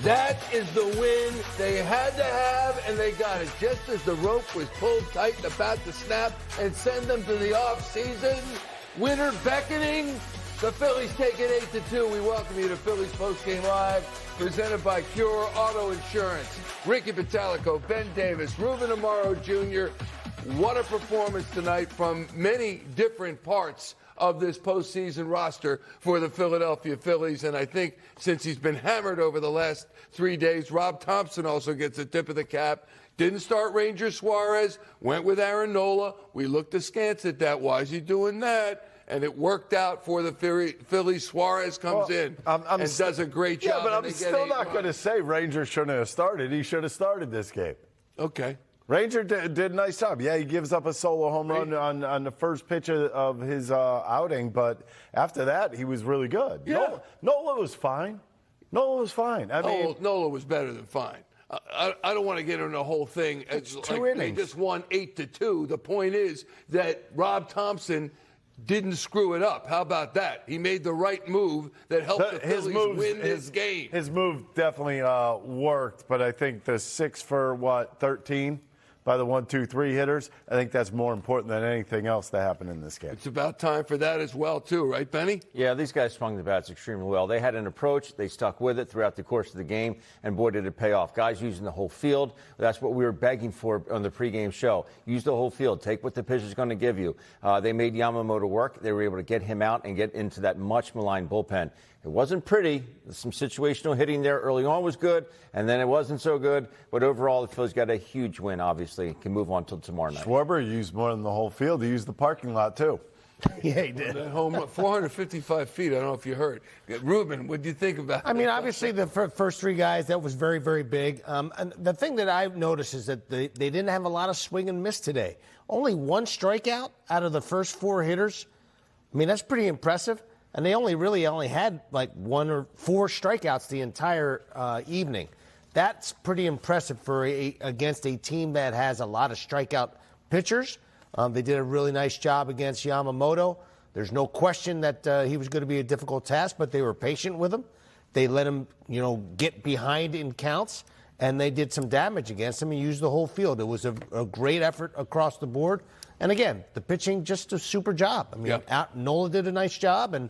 That is the win they had to have, and they got it just as the rope was pulled tight and about to snap and send them to the offseason. Winner beckoning. The Phillies take it 8-2. We welcome you to Phillies Postgame Live, presented by Cure Auto Insurance. Ricky Pitalico, Ben Davis, Ruben Amaro Jr. What a performance tonight from many different parts of this postseason roster for the Philadelphia Phillies. And I think since he's been hammered over the last 3 days, Rob Thomson also gets a tip of the cap. Didn't start Ranger Suárez, went with Aaron Nola. We looked askance at that. Why is he doing that? And it worked out for the Phillies. Suárez comes in and does a great job. Yeah, but I'm still not going to say Ranger shouldn't have started. He should have started this game. Okay. Ranger did a nice job. Yeah, he gives up a solo home run on the first pitch of his outing, but after that, he was really good. Yeah. Nola was fine. Nola was fine. I mean, Nola was better than fine. I don't want to get into the whole thing. It's like 2 innings. They just won 8-2. The point is that Rob Thomson didn't screw it up. How about that? He made the right move that helped the Phillies win this game. His move definitely worked, but I think the 6 for 13 by the 1-2-3 hitters, I think that's more important than anything else that happened in this game. It's about time for that as well, too, right, Benny? Yeah, these guys swung the bats extremely well. They had an approach. They stuck with it throughout the course of the game, and boy, did it pay off. Guys using the whole field. That's what we were begging for on the pregame show. Use the whole field. Take what the pitcher's going to give you. They made Yamamoto work. They were able to get him out and get into that much maligned bullpen. It wasn't pretty. Some situational hitting there early on was good, and then it wasn't so good. But overall, the Phillies got a huge win, obviously. Can move on till tomorrow night. Schwarber used more than the whole field. He used the parking lot, too. Yeah, he did. That home, 455 feet. I don't know if you heard. Ruben, what do you think about it? I mean, obviously, the first 3 guys, that was very, very big. And the thing that I've noticed is that they didn't have a lot of swing and miss today. Only 1 strikeout out of the first 4 hitters. I mean, that's pretty impressive. And they only had like 1 or 4 strikeouts the entire evening. That's pretty impressive for against a team that has a lot of strikeout pitchers. They did a really nice job against Yamamoto. There's no question that he was going to be a difficult task, but they were patient with him. They let him, get behind in counts, and they did some damage against him and used the whole field. It was a great effort across the board. And again, the pitching, just a super job. I mean, Nola did a nice job, and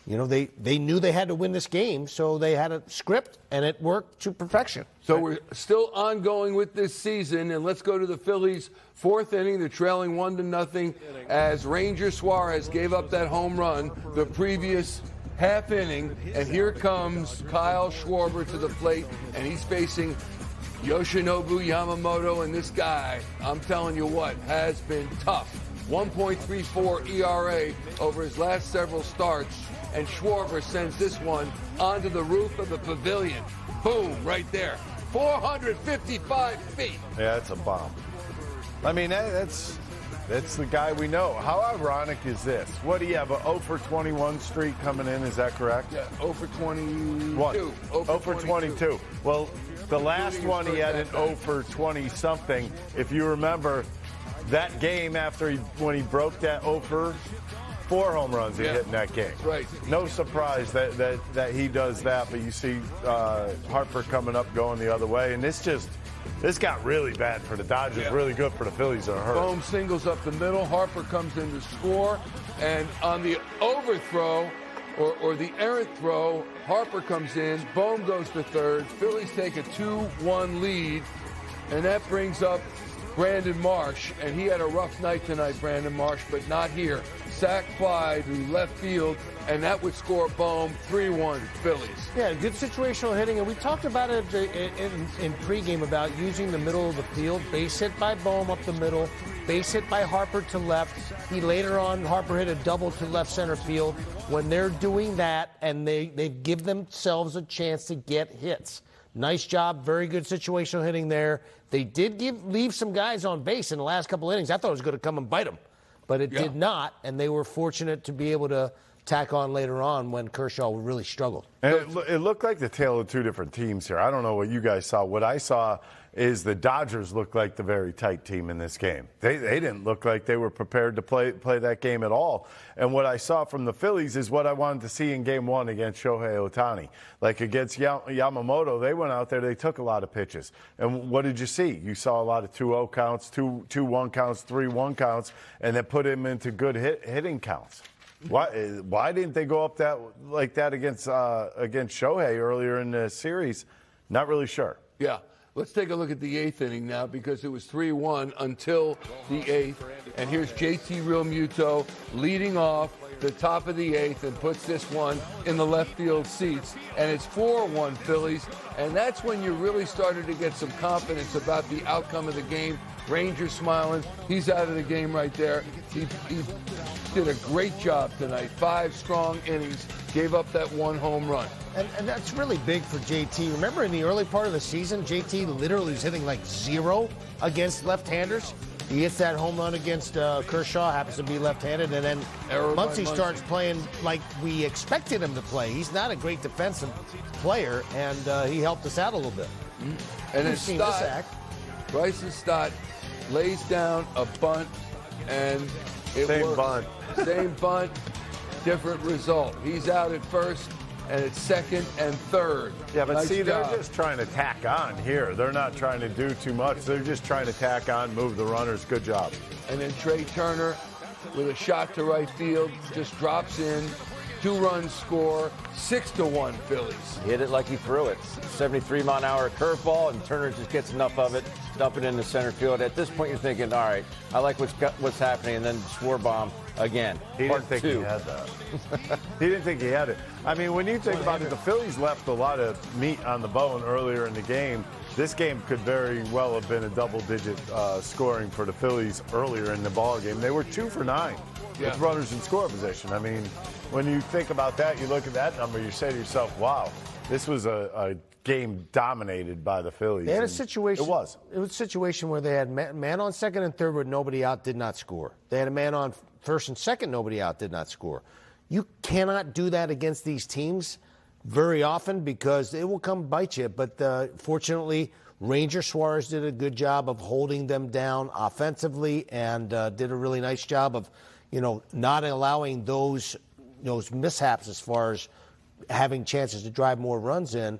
they knew they had to win this game, so they had a script, and it worked to perfection. So we're still ongoing with this season, and let's go to the Phillies' 4th inning. They're trailing 1-0 as Ranger Suárez gave up that home run the previous half inning, and here comes Kyle Schwarber to the plate, and he's facing Yoshinobu Yamamoto, and this guy, I'm telling you what, has been tough. 1.34 ERA over his last several starts, and Schwarber sends this one onto the roof of the pavilion. Boom, right there. 455 feet. Yeah, it's a bomb. I mean, that's the guy we know. How ironic is this? What do you have, a 0 for 21 streak coming in, is that correct? Yeah, 0 for 22. 0 for 22. Well, the last one he had an 0 for 20-something. If you remember that game when he broke that 0 for 4 home runs he hit in that game. That's right. No surprise that he does that, but you see Harper coming up going the other way, and this got really bad for the Dodgers, really good for the Phillies in a hurry. Bohm singles up the middle. Harper comes in to score, and on the overthrow, or the errant throw, Harper comes in, Bohm goes to third, Phillies take a 2-1 lead, and that brings up Brandon Marsh, and he had a rough night tonight, Brandon Marsh, but not here. Sack fly to left field, and that would score Bohm 3-1 Phillies. Yeah, good situational hitting, and we talked about it in pregame about using the middle of the field. Base hit by Bohm up the middle, base hit by Harper to left. Later on, Harper hit a double to left center field. When they're doing that, and they give themselves a chance to get hits. Nice job, very good situational hitting there. They did leave some guys on base in the last couple innings. I thought it was going to come and bite them, but it did not, and they were fortunate to be able to tack on later on when Kershaw really struggled. And it looked like the tale of 2 different teams here. I don't know what you guys saw. What I saw, is the Dodgers looked like the very tight team in this game. They didn't look like they were prepared to play that game at all. And what I saw from the Phillies is what I wanted to see in Game 1 against Shohei Ohtani. Like against Yamamoto, they went out there, they took a lot of pitches. And what did you see? You saw a lot of 2-0 counts, 2-1 counts, 3-1 counts, and then put him into good hitting counts. Why didn't they go up like that against Shohei earlier in the series? Not really sure. Yeah. Let's take a look at the 8th inning now, because it was 3-1 until the 8th. And here's JT Realmuto leading off the top of the 8th and puts this one in the left field seats. And it's 4-1 Phillies. And that's when you really started to get some confidence about the outcome of the game. Rangers smiling. He's out of the game right there. He did a great job tonight. 5 strong innings. Gave up that 1 home run. And that's really big for JT. Remember in the early part of the season, JT literally was hitting like 0 against left-handers. He hits that home run against Kershaw, happens to be left-handed, and then once he starts playing like we expected him to play, he's not a great defensive player, and he helped us out a little bit. And then Bryson Stott lays down a bunt, and it works. Same bunt, different result. He's out at first, and it's second and third. Yeah, but they're just trying to tack on here. They're not trying to do too much. They're just trying to tack on, move the runners. Good job. And then Trey Turner with a shot to right field just drops in. 2-run score, 6-1 Phillies. He hit it like he threw it. 73-mile-an-hour curveball, and Turner just gets enough of it, dump it into center field. At this point, you're thinking, all right, I like what's happening, and then Schwarber again. He didn't think he had that. He didn't think he had it. I mean, when you think about it, the Phillies left a lot of meat on the bone earlier in the game. This game could very well have been a double-digit scoring for the Phillies earlier in the ball game. They were 2 for 9 with runners in score position. I mean, when you think about that, you look at that number, you say to yourself, wow, this was a game dominated by the Phillies. They had a situation. It was a situation where they had man on second and third with nobody out, did not score. They had a man on first and second, nobody out, did not score. You cannot do that against these teams very often because it will come bite you. But fortunately, Ranger Suárez did a good job of holding them down offensively and did a really nice job of, not allowing those mishaps as far as having chances to drive more runs in,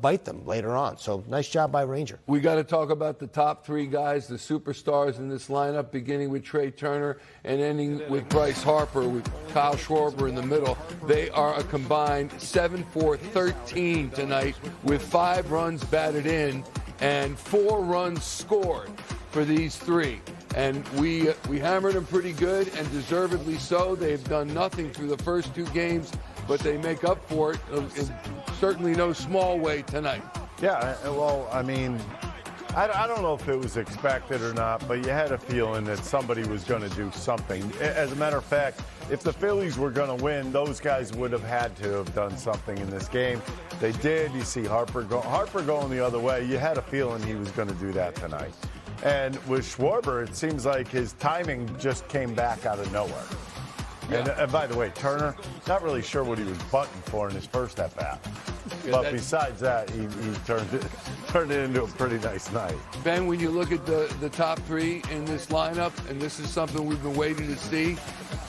bite them later on. So nice job by Ranger. We got to talk about the top 3 guys, the superstars in this lineup, beginning with Trey Turner and ending with Bryce Harper, with Kyle Schwarber in the middle. They are a combined 7 for 13 tonight, with 5 runs batted in and 4 runs scored for these 3. And we hammered them pretty good, and deservedly so. They've done nothing through the first 2 games, but they make up for it in certainly no small way tonight. Yeah, well, I mean, I don't know if it was expected or not, but you had a feeling that somebody was going to do something. As a matter of fact, if the Phillies were going to win, those guys would have had to have done something in this game. They did. You see Harper going the other way. You had a feeling he was going to do that tonight. And with Schwarber, it seems like his timing just came back out of nowhere. Yeah. And by the way, Turner, not really sure what he was bunting for in his first at-bat. Yeah, but besides that, he turned it into a pretty nice night. Ben, when you look at the top 3 in this lineup, and this is something we've been waiting to see,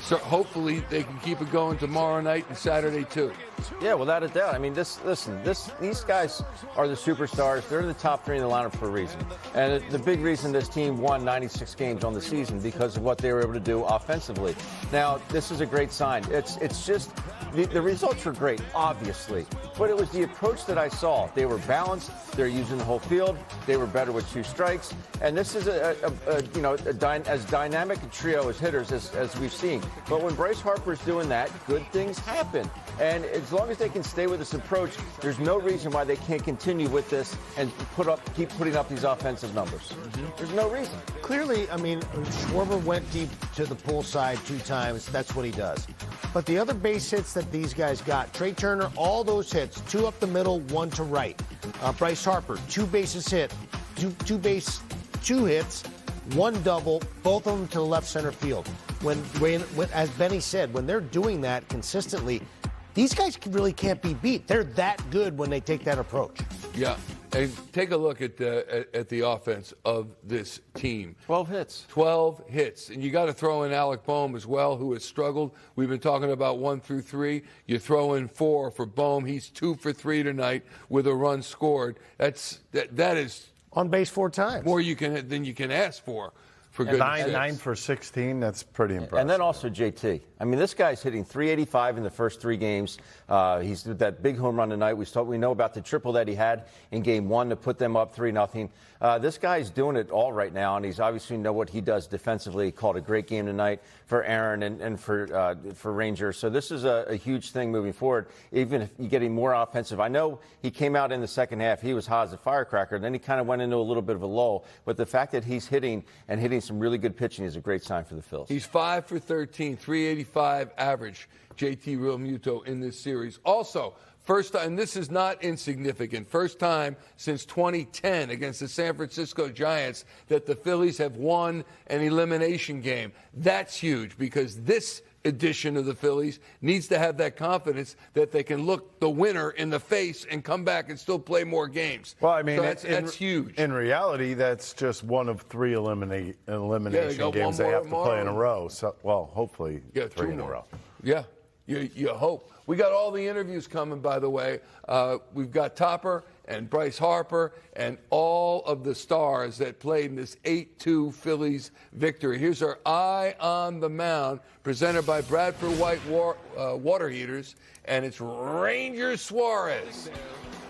so hopefully they can keep it going tomorrow night and Saturday too. Yeah, without a doubt. I mean, these guys are the superstars. They're in the top 3 in the lineup for a reason. And the big reason this team won 96 games on the season because of what they were able to do offensively. Now, this is a great sign. It's just the results were great, obviously, but it was the approach that I saw. They were balanced. They're using the whole field. They were better with 2 strikes. And this is as dynamic a trio as hitters as we've seen. But when Bryce Harper's doing that, good things happen. And as long as they can stay with this approach, there's no reason why they can't continue with this and keep putting up these offensive numbers. Mm-hmm. There's no reason. Clearly, I mean, Schwarber went deep to the pull side 2 times. That's what he does. But the other base hits that these guys got, Trey Turner, all those hits, 2 up the middle, 1 to right. Bryce Harper, 2 bases hit, 2 hits, 1 double, both of them to the left center field. When as Benny said, when they're doing that consistently, these guys really can't be beat. They're that good when they take that approach. Yeah. And take a look at the offense of this team. 12 hits. 12 hits. And you got to throw in Alec Boehm as well, who has struggled. We've been talking about 1 through 3. You throw in 4 for Boehm. He's 2 for 3 tonight with a run scored. That is on base 4 times. More than you can ask for goodness sakes. 9 for 16. That's pretty impressive. And then also JT. I mean, this guy's hitting .385 in the first 3 games. He's did that big home run tonight. We know about the triple that he had in Game 1 to put them up 3-0. This guy's doing it all right now, and he's obviously know what he does defensively. He called a great game tonight for Aaron and for Rangers. So this is a huge thing moving forward, even if you're getting more offensive. I know he came out in the second half. He was hot as a firecracker. Then he kind of went into a little bit of a lull. But the fact that he's hitting some really good pitching is a great sign for the Phils. He's 5 for 13, .385 average, JT Realmuto in this series. Also, first time, this is not insignificant, first time since 2010 against the San Francisco Giants that the Phillies have won an elimination game. That's huge because this edition of the Phillies needs to have that confidence that they can look the winner in the face and come back and still play more games. Well, I mean, so that's huge. In reality, that's just one of 3 elimination games they have to play in a row. So, well, hopefully 3 in a row. Yeah, you hope. We got all the interviews coming, by the way. We've got Topper and Bryce Harper and all of the stars that played in this 8-2 Phillies victory. Here's our Eye on the Mound, presented by Bradford White Water Heaters, and it's Ranger Suárez.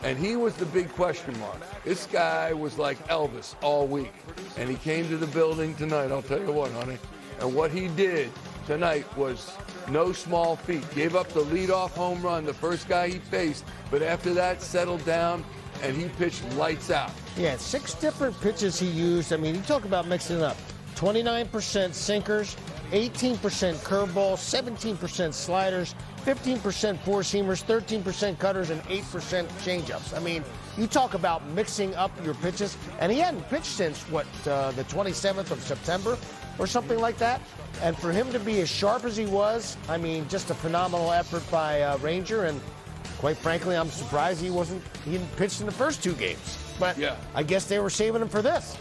And he was the big question mark. This guy was like Elvis all week, and he came to the building tonight, I'll tell you what, honey. And what he did tonight was no small feat. Gave up the leadoff home run, the first guy he faced, but after that settled down and he pitched lights out. Yeah, 6 different pitches he used. I mean, you talk about mixing it up. 29% sinkers, 18% curveballs, 17% sliders, 15% four-seamers, 13% cutters, and 8% changeups. I mean, you talk about mixing up your pitches, and he hadn't pitched since, the 27th of September or something like that. And for him to be as sharp as he was, I mean, just a phenomenal effort by Ranger. And quite frankly, I'm surprised he didn't pitch in the first 2 games. But yeah. I guess they were saving him for this.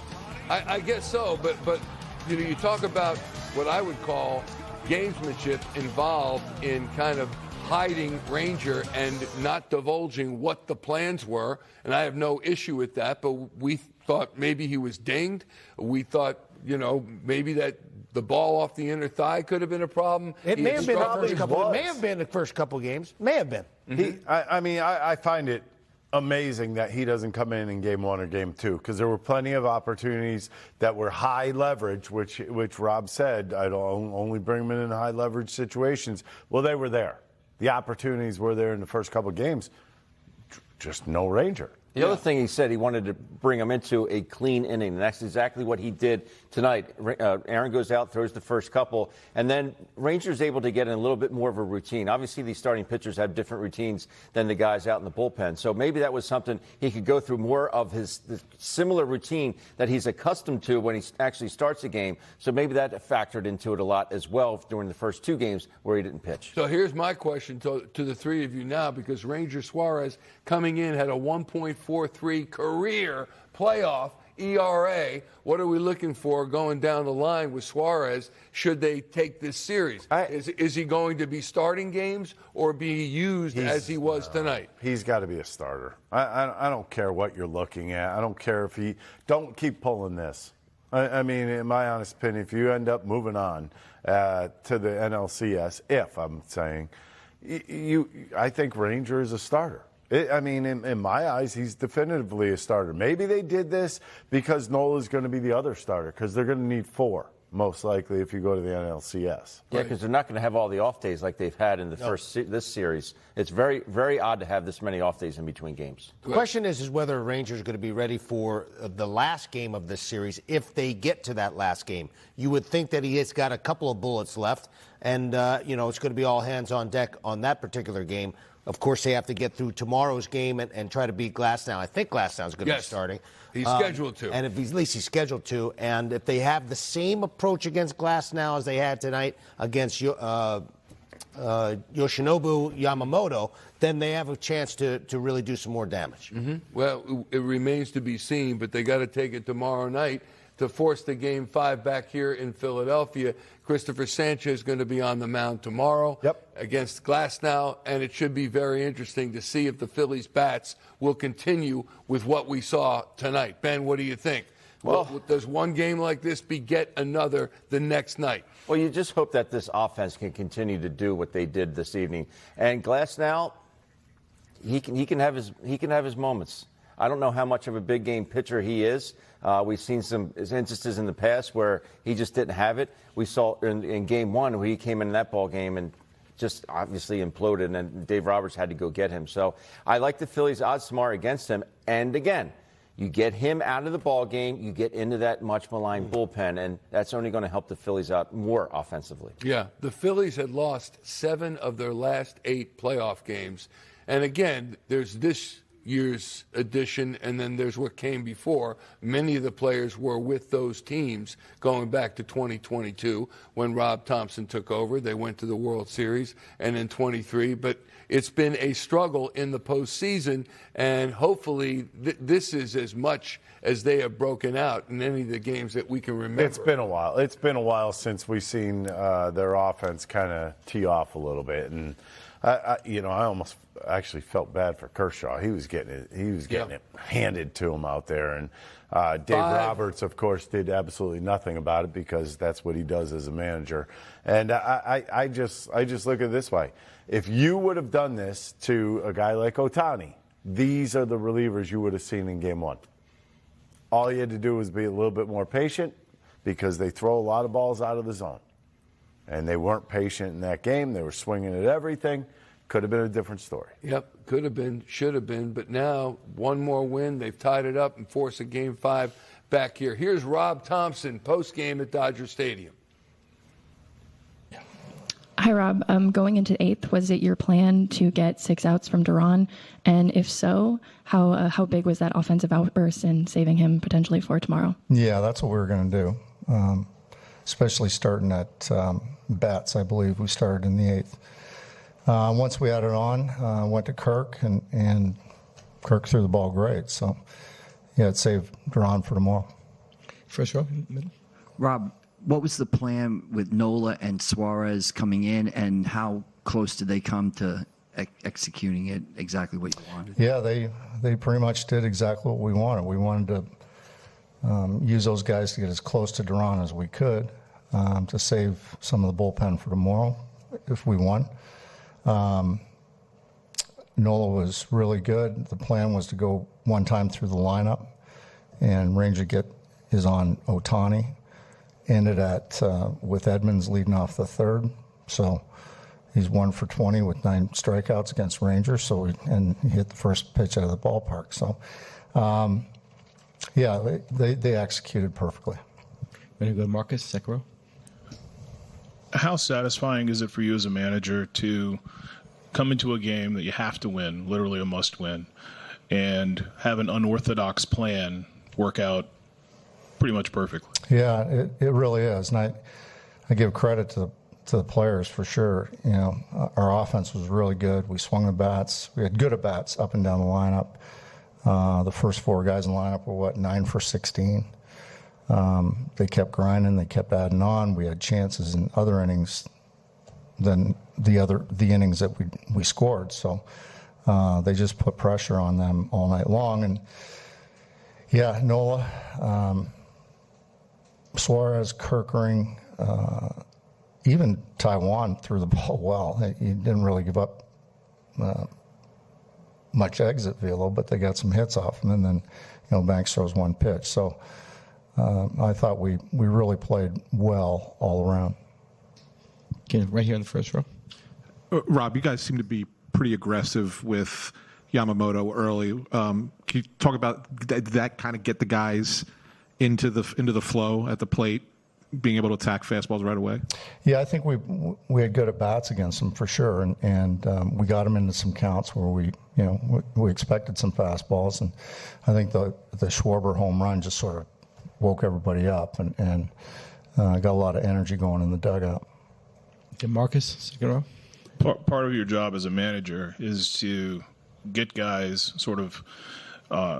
I guess so. But you talk about what I would call gamesmanship involved in kind of hiding Ranger and not divulging what the plans were. And I have no issue with that. But we thought maybe he was dinged. We thought, maybe that the ball off the inner thigh could have been a problem. It may have been the first couple. It may have been the first couple games. May have been. Mm-hmm. I find it amazing that he doesn't come in Game 1 or Game 2 because there were plenty of opportunities that were high leverage, which Rob said I'd only bring him in high leverage situations. Well, they were there. The opportunities were there in the first couple of games. Just no Ranger. The other thing he said, he wanted to bring him into a clean inning, and that's exactly what he did tonight. Aaron goes out, throws the first couple, and then Ranger's able to get in a little bit more of a routine. Obviously, these starting pitchers have different routines than the guys out in the bullpen, so maybe that was something he could go through more of the similar routine that he's accustomed to when he actually starts a game. So maybe that factored into it a lot as well during the first 2 games where he didn't pitch. So here's my question to the 3 of you now, because Ranger Suárez coming in had a 1.43 career playoff ERA. What are we looking for going down the line with Suárez? Should they take this series? Is he going to be starting games or be used as he was tonight? He's got to be a starter. I don't care what you're looking at. I don't care if don't keep pulling this. I mean, in my honest opinion, if you end up moving on to the NLCS, I think Ranger is a starter. In my eyes, he's definitively a starter. Maybe they did this because Nola's going to be the other starter because they're going to need 4, most likely, if you go to the NLCS. Yeah, because they're not going to have all the off days like they've had in this series. It's very, very odd to have this many off days in between games. The question is whether Rangers are going to be ready for the last game of this series if they get to that last game. You would think that he has got a couple of bullets left, and, it's going to be all hands on deck on that particular game. Of course, they have to get through tomorrow's game and try to beat Glasnow. I think Glasnow's going to be starting. He's scheduled to. And at least he's scheduled to. And if they have the same approach against Glasnow as they had tonight against Yoshinobu Yamamoto, then they have a chance to really do some more damage. Mm-hmm. Well, it remains to be seen, but they got to take it tomorrow night to force the Game 5 back here in Philadelphia. Christopher Sanchez is going to be on the mound tomorrow against Glasnow, and it should be very interesting to see if the Phillies bats will continue with what we saw tonight. Ben, what do you think? Well, does one game like this beget another the next night? Well, you just hope that this offense can continue to do what they did this evening. And Glasnow, he can have his moments. I don't know how much of a big game pitcher he is. We've seen some instances in the past where he just didn't have it. We saw in Game 1 where he came in that ball game and just obviously imploded, and then Dave Roberts had to go get him. So I like the Phillies' odds smart against him. And again, you get him out of the ball game, you get into that much maligned bullpen, and that's only going to help the Phillies out more offensively. Yeah, the Phillies had lost 7 of their last 8 playoff games. And again, there's this year's edition, and then there's what came before. Many of the players were with those teams going back to 2022 when Rob Thomson took over. They went to the World Series, and in 23. But it's been a struggle in the postseason, and hopefully this is as much as they have broken out in any of the games that we can remember. It's been a while. It's been a while since we've seen their offense kind of tee off a little bit, and I almost actually felt bad for Kershaw. He was getting it handed to him out there, and Dave Roberts, of course, did absolutely nothing about it because that's what he does as a manager. And I just look at it this way: if you would have done this to a guy like Ohtani, these are the relievers you would have seen in Game 1. All you had to do was be a little bit more patient because they throw a lot of balls out of the zone. And they weren't patient in that game. They were swinging at everything. Could have been a different story. Yep, could have been, should have been. But now, one more win. They've tied it up and forced a Game 5 back here. Here's Rob Thomson, post-game at Dodger Stadium. Hi, Rob. Going into 8th, was it your plan to get 6 outs from Duran? And if so, how big was that offensive outburst in saving him potentially for tomorrow? Yeah, that's what we were going to do, especially starting at bats. I believe we started in the 8th. Once we had it on, went to Kirk, and Kirk threw the ball great. So, yeah, it saved Duran for tomorrow. First row, middle. Rob, what was the plan with Nola and Suárez coming in, and how close did they come to executing it exactly what you wanted? Yeah, they pretty much did exactly what we wanted. We wanted to use those guys to get as close to Duran as we could to save some of the bullpen for tomorrow if we won. Nola was really good. The plan was to go one time through the lineup, and Ranger is on Ohtani. Ended at with Edmonds leading off the 3rd, so he's 1 for 20 with 9 strikeouts against Rangers. And he hit the first pitch out of the ballpark. So, yeah, they executed perfectly. Ready to go, Marcus, second row. How satisfying is it for you as a manager to come into a game that you have to win, literally a must-win, and have an unorthodox plan work out pretty much perfectly? Yeah, it really is, and I give credit to the players for sure. You know, our offense was really good. We swung the bats. We had good at bats up and down the lineup. The first 4 guys in the lineup were 9 for 16. They kept grinding. They kept adding on. We had chances in other innings than the innings that we scored. So they just put pressure on them all night long. And yeah, Nola, Suárez, Kerkering, even Taiwan threw the ball well. He didn't really give up much exit velo, but they got some hits off him. And then, Banks throws 1 pitch. So I thought we really played well all around. Okay, right here in the first row. Rob, you guys seem to be pretty aggressive with Yamamoto early. Can you talk about that kind of get the guys into the flow at the plate, being able to attack fastballs right away? Yeah, I think we had good at bats against them for sure, and we got them into some counts where we expected some fastballs, and I think the Schwarber home run just sort of woke everybody up and got a lot of energy going in the dugout. Okay, Marcus, second row. part of your job as a manager is to get guys sort of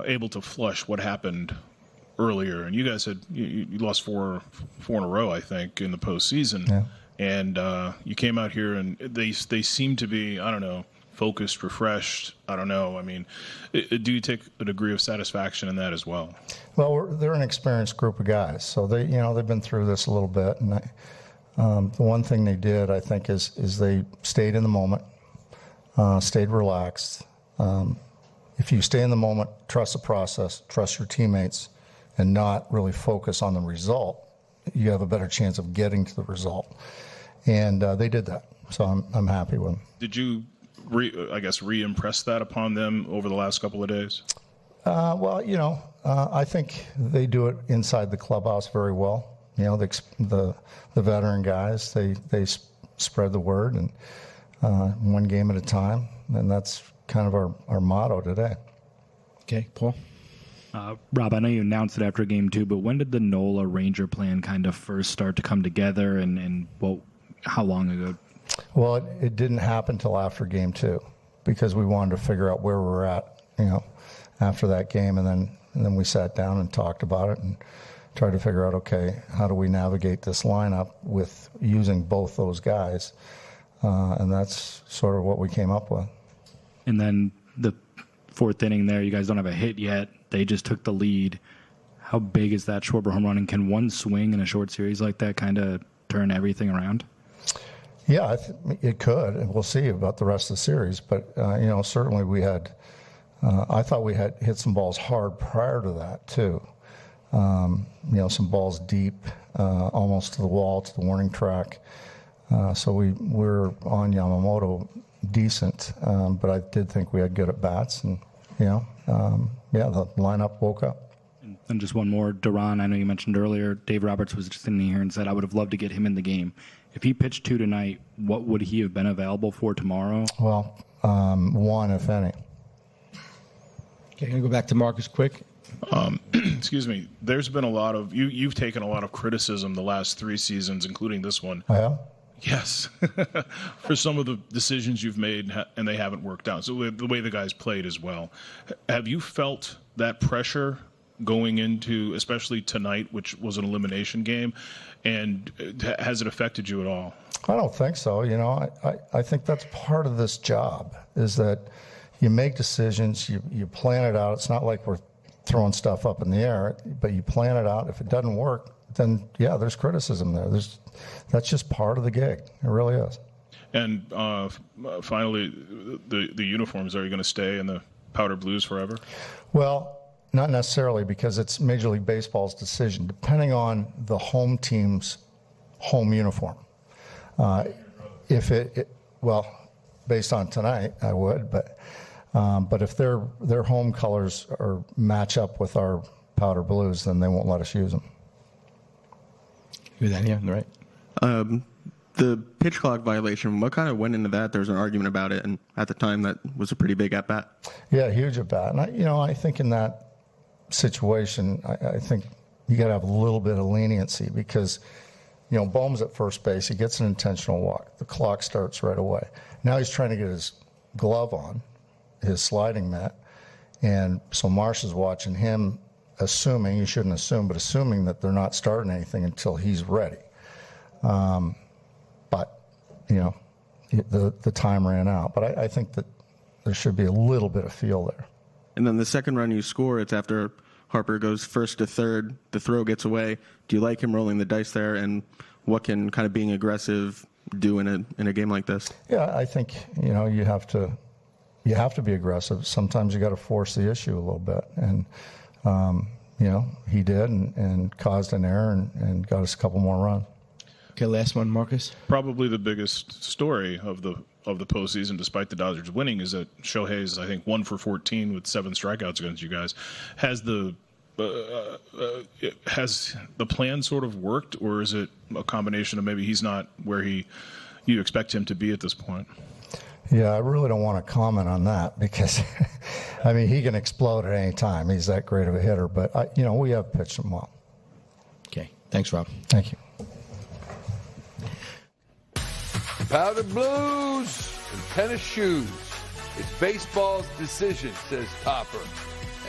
able to flush what happened earlier. And you guys had you lost four in a row, I think, in the postseason. Yeah. And you came out here, and they seem to be, I don't know, focused, refreshed. I don't know. I mean, do you take a degree of satisfaction in that as well? Well, they're an experienced group of guys, so they've been through this a little bit. And the one thing they did, I think, is they stayed in the moment, stayed relaxed. If you stay in the moment, trust the process, trust your teammates, and not really focus on the result, you have a better chance of getting to the result. And they did that, so I'm happy with them. Did you, re-impress that upon them over the last couple of days? Well, I think they do it inside the clubhouse very well. The veteran guys, they spread the word, and one game at a time, and that's kind of our motto today. Okay, Paul? Rob, I know you announced it after Game 2, but when did the Nola Ranger plan kind of first start to come together, and how long ago? Well, it didn't happen until after Game 2 because we wanted to figure out where we're at, after that game, and then we sat down and talked about it and tried to figure out, okay, how do we navigate this lineup with using both those guys, and that's sort of what we came up with. And then the fourth inning there, you guys don't have a hit yet. They just took the lead. How big is that Schwarber home run, and can one swing in a short series like that kind of turn everything around? Yeah, it could, and we'll see about the rest of the series. But, certainly we had I thought we had hit some balls hard prior to that, too. Some balls deep, almost to the wall, to the warning track. So we're on Yamamoto decent, but I did think we had good at-bats, and, the lineup woke up. And just one more. Duran, I know you mentioned earlier, Dave Roberts was just in here and said, I would have loved to get him in the game. If he pitched 2 tonight, what would he have been available for tomorrow? Well, 1, if any. Okay, I'm going to go back to Marcus quick. Excuse me. There's been a lot of you've taken a lot of criticism the last 3 seasons, including this one. I have? Yes, for some of the decisions you've made, and they haven't worked out. So the way the guys played as well. Have you felt that pressure going into, especially tonight, which was an elimination game, and has it affected you at all? I don't think so. I think that's part of this job, is that you make decisions, you plan it out. It's not like we're throwing stuff up in the air, but you plan it out. If it doesn't work, then, yeah, there's criticism there. That's just part of the gig. It really is. And finally, the uniforms, are you going to stay in the powder blues forever? Well, not necessarily, because it's Major League Baseball's decision, depending on the home team's home uniform. Based on tonight, I would, but if their home colors match up with our powder blues, then they won't let us use them. You're that, yeah, right. The pitch clock violation, what kind of went into that? There was an argument about it, and at the time that was a pretty big at-bat. Yeah, huge at-bat. And, I think in that situation, I think you got to have a little bit of leniency because, Bohm's at first base. He gets an intentional walk. The clock starts right away. Now he's trying to get his glove on, his sliding mat, and so Marsh is watching him, assuming, you shouldn't assume, but assuming that they're not starting anything until he's ready. But, the time ran out. But I think that there should be a little bit of feel there. And then the second run you score, it's after Harper goes first to third, the throw gets away. Do you like him rolling the dice there, and what can kind of being aggressive do in a game like this? Yeah, I think, you have to be aggressive. Sometimes you got to force the issue a little bit. And, he did and caused an error and got us a couple more runs. Okay, last one, Marcus. Probably the biggest story of the postseason, despite the Dodgers winning, is that Shohei's, I think, 1 for 14 with 7 strikeouts against you guys. Has the plan sort of worked, or is it a combination of maybe he's not where you expect him to be at this point? Yeah, I really don't want to comment on that because, he can explode at any time. He's that great of a hitter. But, we have pitched him well. Okay. Thanks, Rob. Thank you. Powder blues. and tennis shoes. It's baseball's decision, says Topper.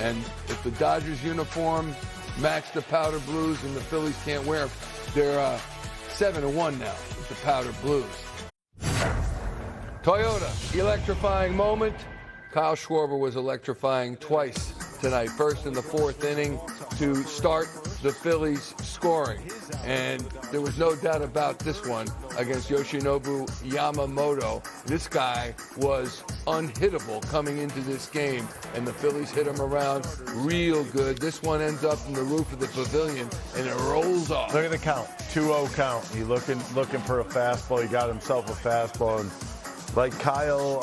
And if the Dodgers uniform match the powder blues and the Phillies can't wear them, they're 7-1 now with the powder blues. Toyota, electrifying moment. Kyle Schwarber was electrifying twice tonight. First in the fourth inning to start the Phillies scoring. And there was no doubt about this one against Yoshinobu Yamamoto. This guy was unhittable coming into this game, and the Phillies hit him around real good. This one ends up in the roof of the pavilion, and it rolls off. Look at the count, 2-0 count. He looking for a fastball. He got himself a fastball, and like Kyle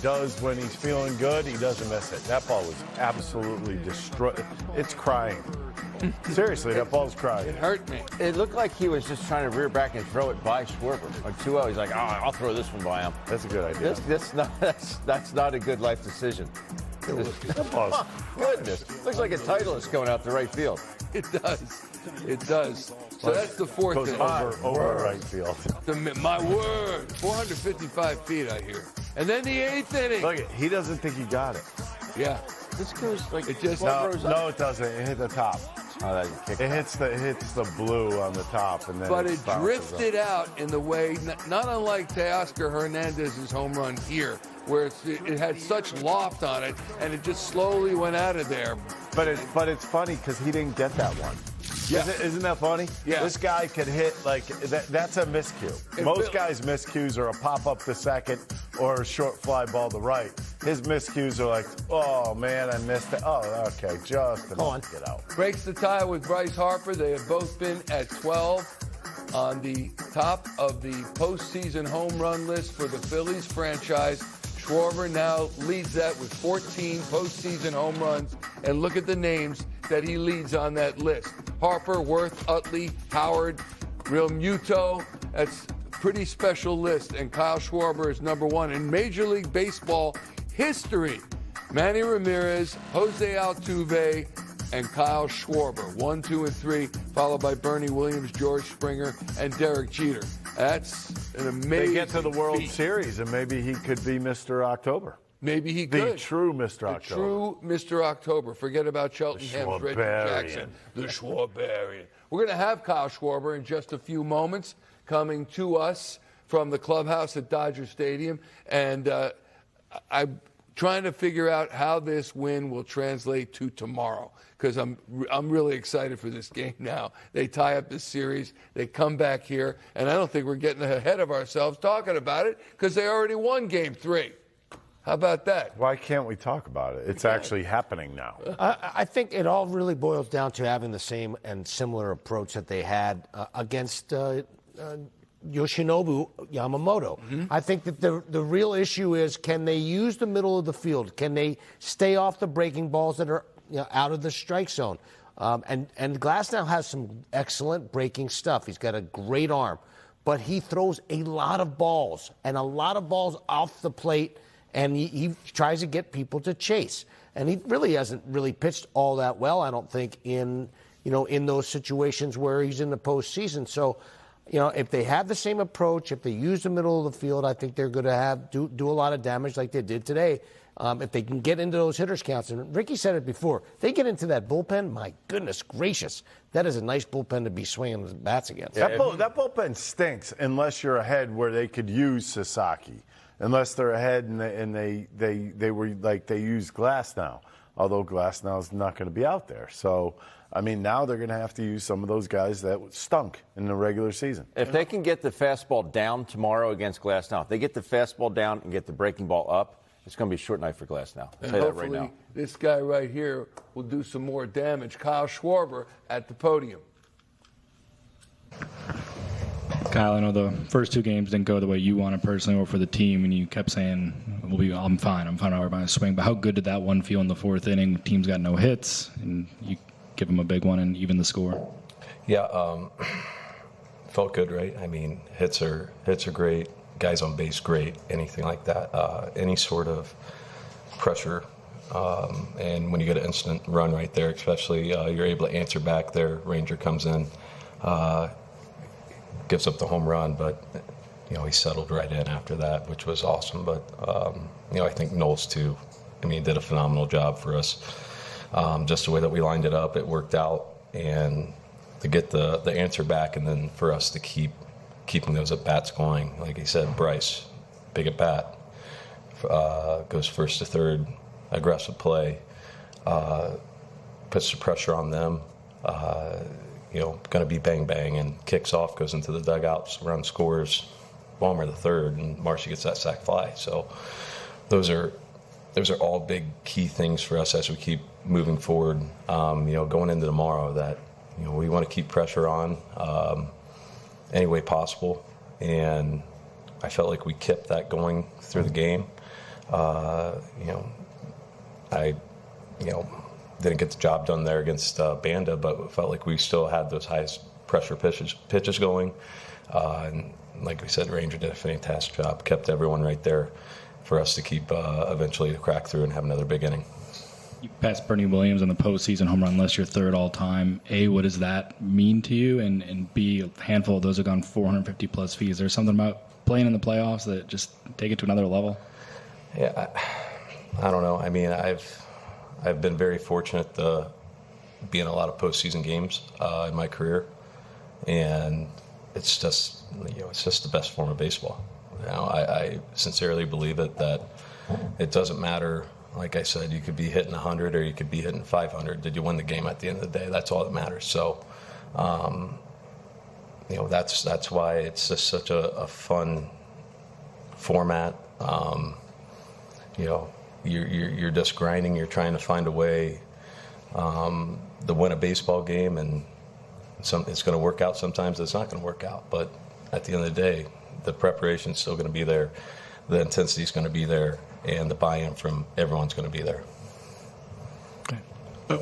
does when he's feeling good, he doesn't miss it. That ball was absolutely destroyed. It's crying. Seriously, that ball's crying. It hurt me. It looked like he was just trying to rear back and throw it by Schwarber. Like 2-0, he's like, oh, I'll throw this one by him. That's a good idea. That's not a good life decision. That ball's goodness. Looks like a Titleist going out to right field. It does. It does. So that's the fourth goes inning. over right field. My word. 455 feet, I hear. And then the eighth inning. Look, he doesn't think he got it. Yeah. This goes like it just no, it doesn't. It hit the top. Oh, it hits the blue on the top, and then. But it drifted out in the way, not unlike Teoscar Hernandez's home run here, where it had such loft on it, and it just slowly went out of there. But it's funny because he didn't get that one. Yeah. Isn't that funny? Yeah. This guy could hit like that's a miscue. Most guys' miscues are a pop up to second or a short fly ball to right. His miscues are like, oh man, I missed it. Oh, okay, just enough to get out. Breaks the tie with Bryce Harper. They have both been at 12 on the top of the postseason home run list for the Phillies franchise. Schwarber now leads that with 14 postseason home runs. And look at the names that he leads on that list. Harper, Worth, Utley, Howard, Real Muto. That's a pretty special list. And Kyle Schwarber is number one in Major League Baseball history. Manny Ramirez, Jose Altuve, and Kyle Schwarber. 1, 2, and 3, followed by Bernie Williams, George Springer, and Derek Jeter. That's an amazing They get to the World feat. Series, and maybe he could be Mr. October. Maybe he could. The true Mr. October. The true Mr. October. Forget about Cheltenham's Reggie Jackson. The Schwarberian. We're going to have Kyle Schwarber in just a few moments coming to us from the clubhouse at Dodger Stadium. And I'm trying to figure out how this win will translate to tomorrow, because I'm really excited for this game now. They tie up this series. They come back here, and I don't think we're getting ahead of ourselves talking about it because they already won Game 3. How about that? Why can't we talk about it? It's actually happening now. I think it all really boils down to having the same and similar approach that they had against Yoshinobu Yamamoto. Mm-hmm. I think that the real issue is, can they use the middle of the field? Can they stay off the breaking balls that are out of the strike zone? And Glasnow has some excellent breaking stuff. He's got a great arm. But he throws a lot of balls, and a lot of balls off the plate, and he tries to get people to chase. And he really hasn't really pitched all that well, I don't think, in those situations where he's in the postseason. So, if they have the same approach, if they use the middle of the field, I think they're going to do a lot of damage like they did today. If they can get into those hitters counts, and Ricky said it before, they get into that bullpen, my goodness gracious, that is a nice bullpen to be swinging the bats against. That bullpen stinks unless you're ahead where they could use Sasaki. Unless they're ahead and they were like they use Glasnow, although Glasnow is not going to be out there. So, I mean, now they're going to have to use some of those guys that stunk in the regular season. If they can get the fastball down tomorrow against Glasnow, if they get the fastball down and get the breaking ball up, it's going to be a short night for Glasnow. I'll tell you that right now. This guy right here will do some more damage. Kyle Schwarber at the podium. Kyle, I know the first two games didn't go the way you wanted personally or for the team, and you kept saying, I'm fine, I'm my swing. But how good did that one feel in the fourth inning? Team's got no hits, and you give them a big one and even the score. Yeah, felt good, right? I mean, hits are great, guys on base great, anything like that. Any sort of pressure, and when you get an instant run right there, especially, you're able to answer back there. Ranger comes in. Gives up the home run, but he settled right in after that, which was awesome. But, I think Knowles, too, did a phenomenal job for us. Just the way that we lined it up, it worked out. And to get the answer back and then for us to keeping those at-bats going. Like he said, Bryce, big at-bat, goes first to third, aggressive play, puts the pressure on them, going to be bang-bang, and kicks off, goes into the dugouts, run scores, Ballmer the third, and Marcy gets that sac fly. So those are all big key things for us as we keep moving forward, going into tomorrow, that we want to keep pressure on any way possible. And I felt like we kept that going through the game. I didn't get the job done there against Banda, but felt like we still had those highest pressure pitches going. And like we said, Ranger did a fantastic job, kept everyone right there for us to keep eventually to crack through and have another big inning. You passed Bernie Williams on the postseason home run list, your third all time. A, what does that mean to you? And B, a handful of those have gone 450 plus feet. Is there something about playing in the playoffs that just take it to another level? Yeah, I don't know. I've been very fortunate to be in a lot of postseason games in my career, and it's just the best form of baseball. I sincerely believe that it doesn't matter. Like I said, you could be hitting 100 or you could be hitting 500. Did you win the game at the end of the day? That's all that matters. So, that's why it's just such a fun format. You're just grinding. You're trying to find a way to win a baseball game, and it's going to work out. Sometimes it's not going to work out. But at the end of the day, the preparation is still going to be there. The intensity is going to be there, and the buy-in from everyone's going to be there.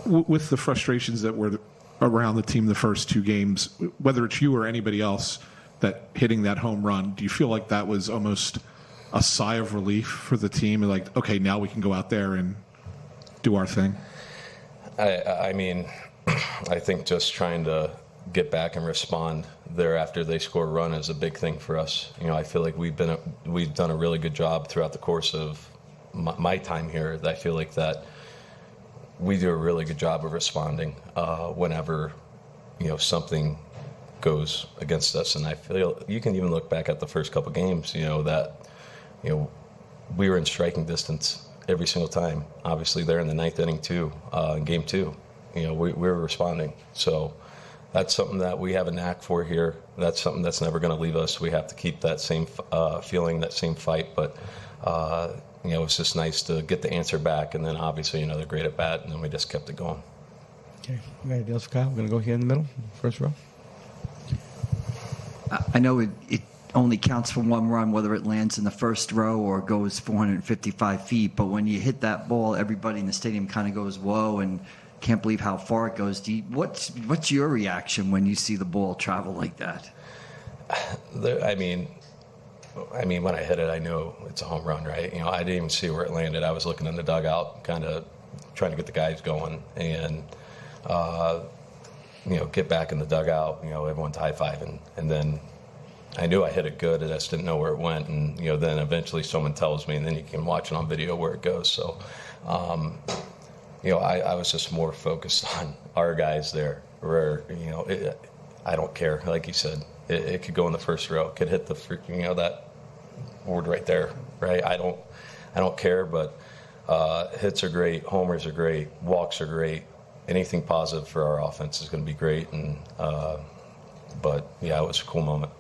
With the frustrations that were around the team the first two games, whether it's you or anybody else that hitting that home run, do you feel like that was almost a sigh of relief for the team? Like, okay, now we can go out there and do our thing? I think just trying to get back and respond there after they score a run is a big thing for us. I feel like we've done a really good job throughout the course of my time here. I feel like that we do a really good job of responding whenever something goes against us. And I feel you can even look back at the first couple games, that we were in striking distance every single time. Obviously, they're in the ninth inning too, in game two. We were responding. So that's something that we have a knack for here. That's something that's never going to leave us. We have to keep that same feeling, that same fight. But it's just nice to get the answer back, and then obviously another great at bat, and then we just kept it going. Okay, you got anything else, Kyle? We're going to go here in the middle, first row. I know it only counts for one run, whether it lands in the first row or goes 455 feet. But when you hit that ball, everybody in the stadium kind of goes, whoa, and can't believe how far it goes. What's your reaction when you see the ball travel like that? When I hit it, I knew it's a home run, right? I didn't even see where it landed. I was looking in the dugout, kind of trying to get the guys going, and get back in the dugout. Everyone's high-fiving, and then I knew I hit it good. I just didn't know where it went, and then eventually someone tells me, and then you can watch it on video where it goes. So, I was just more focused on our guys there, where I don't care. Like you said, it could go in the first row. It could hit the that board right there, right? I don't care. But hits are great, homers are great, walks are great. Anything positive for our offense is going to be great. And but yeah, it was a cool moment.